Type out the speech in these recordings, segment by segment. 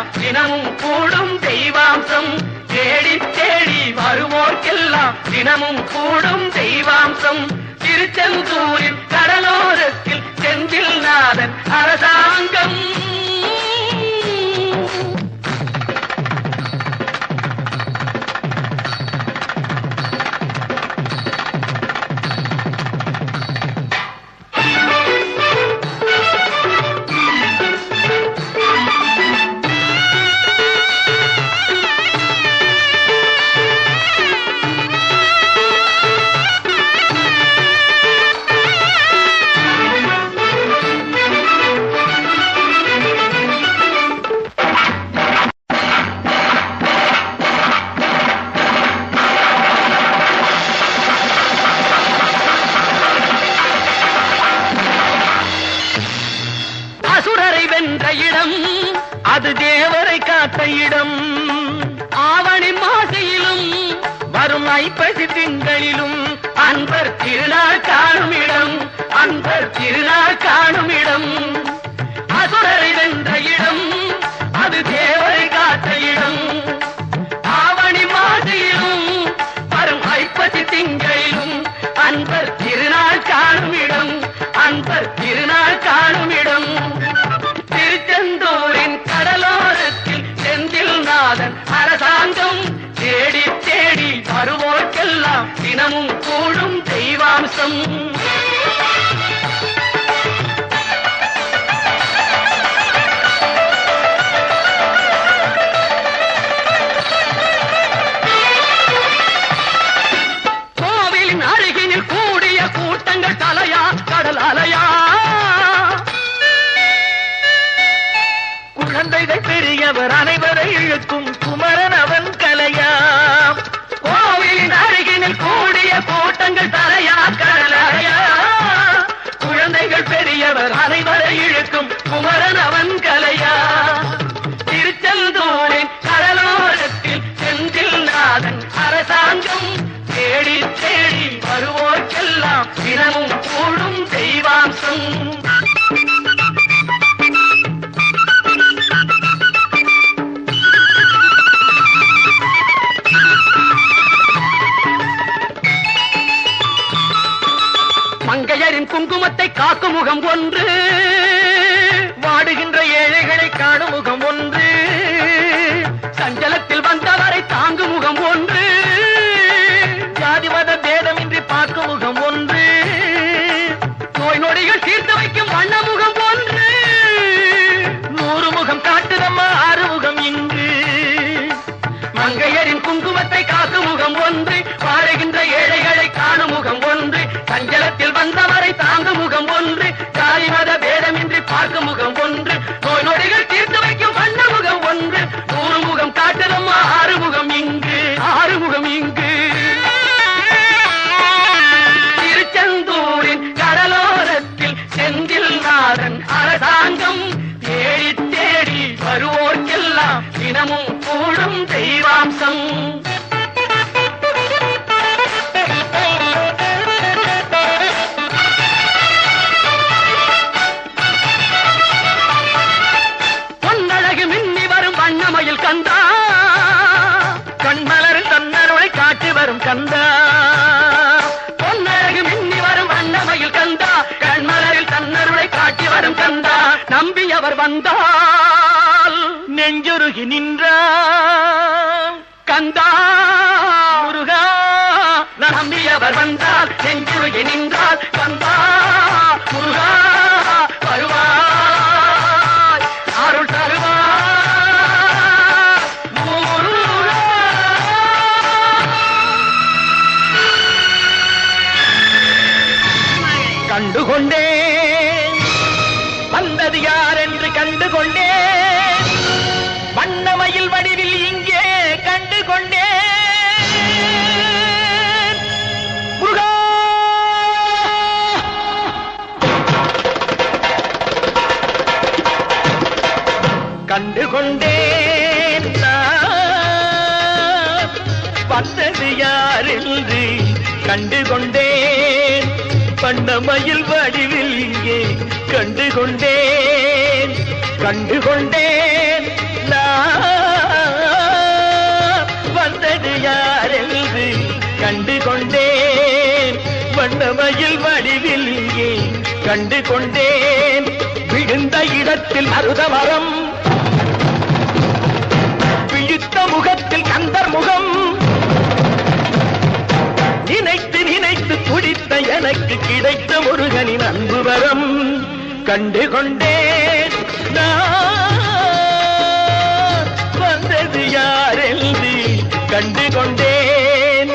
வருவோர்க்கெல்லாம் தினமும் கூடும் தெய்வாம்சம். தேடி தேடி வருவோர்க்கெல்லாம் தினமும் கூடும் தெய்வாம்சம். திருச்செந்தூரில் கடலோரத்தில் செந்தில்நாதன் அரசாங்கம். அது தேவரை காத்த இடம். ஆவணி மாசையிலும் வரும் ஐப்பசி திங்களிலும் அன்பர் திருநாள் காணும் இடம். அன்பர் திருநாள் காணும் இடம். அசுரரை வென்ற இடம் அது தேவரை காத்த இடம். ஆவணி மாசையிலும் வரும் ஐப்பசி திங்களிலும் அன்பர் திருநாள் காணும் இடம். அன்பர் திருநாள் காணும் இடம். திருச்செந்தூரின் கடலோரத்தில் செந்தில்நாதன் அரசாங்கம். தேடி தேடி வருவோர்க்கெல்லாம் தினமும் கூடும் தெய்வாம்சம். கோவிலின் அருகினில் கூடிய கூட்டங்கள் தலையா கடல் அலையா. குழந்தைகள் பெரியவர் அனைவரை இழுக்கும் குமரன் அவன் கலையா. கோவிலின் அருகினில் கூடிய கூட்டங்கள் தலையா கடலையா. குழந்தைகள் பெரியவர் அனைவரை இழுக்கும் குமரன் அவன் கலையா. திருச்செந்தூரின் கடலோரத்தில் செந்தில்நாதன் அரசாங்கம். தேடி தேடி வருவோர்க்கெல்லாம் தினமும் கூடும் தெய்வாம்சம். மங்கையரின் குங்குமத்தை காக்கும் முகம் ஒன்று. வாடுகின்ற ஏழைகளை காணும் முகம் ஒன்று. சஞ்சலத்தில் வந்தவரை தாங்கும் முகம் ஒன்று. ஜாதி மத பேதமின்றி பார்க்கும் முகம் ஒன்று. நோய் நொடிகள் தீர்த்து வைக்கும் வண்ண முகம் ஒன்று. 100 முகம் காட்டுதம்மா 6 முகம் இங்கு. மங்கையரின் குங்குமத்தை காக்கும் முகம் ஒன்று. வாழுகின்ற ஏழைகளை காணும் முகம் ஒன்று. சஞ்சலத்தில் வந்தவரை தாங்கும் முகம் ஒன்று. ஜாதி மத பேதமின்றி பார்க்கும் முகம் ஒன்று. நோய் நொடிகள் தீர்த்து வைக்கும் வண்ண முகம் ஒன்று. 100 முகம் காட்டுதம்மா 6 முகம் இங்கு. 6 முகம் இங்கு. திருச்செந்தூரின் கடலோரத்தில் செந்தில்நாதன் அரசாங்கம். தேடி தேடி வருவோர்க்கெல்லாம் தினமும் கூடும் தெய்வாம்சம். பொன்னழகு மின்னி வரும் வண்ணமயில் கந்தா. கண்மலரில் தன்னருளை காட்டி வரும் கந்தா. பொன்னழகு மின்னி வரும் வண்ணமயில் கந்தா. கண்மலரில் தன்னருளை காட்டி வரும் கந்தா. நம்பியவர் வந்தால் நெஞ்சுருகி நின்றான் கந்தா. முருகா நம்பியவர் வந்தால் நெஞ்சுருகி நின்றால் கந்தா. முருகா வருவாய் அருள் தருவாய் முருகா. கண்டுகொண்டேன் வந்தது யார் என்று கண்டுகொண்டேன். வண்ணமயில் வடிவில் இங்கே கண்டுகொண்டேன். முருகா கண்டுகொண்டேன். வந்தது யார் என்று கண்டுகொண்டேன். வண்ணமயில் வடிவில் இங்கே கண்டுகொண்டேன். கண்டுகொண்டேன். கொண்டேன் வண்ணமயில் வடிவில் இங்கே கண்டு கொண்டேன் விழுந்த இடத்தில் மருதமரம் விழித்த முகத்தில் கந்தர் முகம் நினைத்து நினைத்து துடித்த எனக்கு கிடைத்த முருகனின் அன்பு வரம் கண்டு கொண்டேன் நான் வந்தது யாரென்று கண்டு கொண்டேன்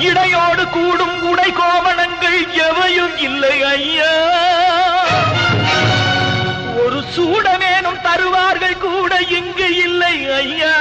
இடையோடு கூடும் உடை கோவணங்கள் எவையும் இல்லை ஐயா ஒரு சூடமேனும் தருவார்கள் கூட இங்கு இல்லை ஐயா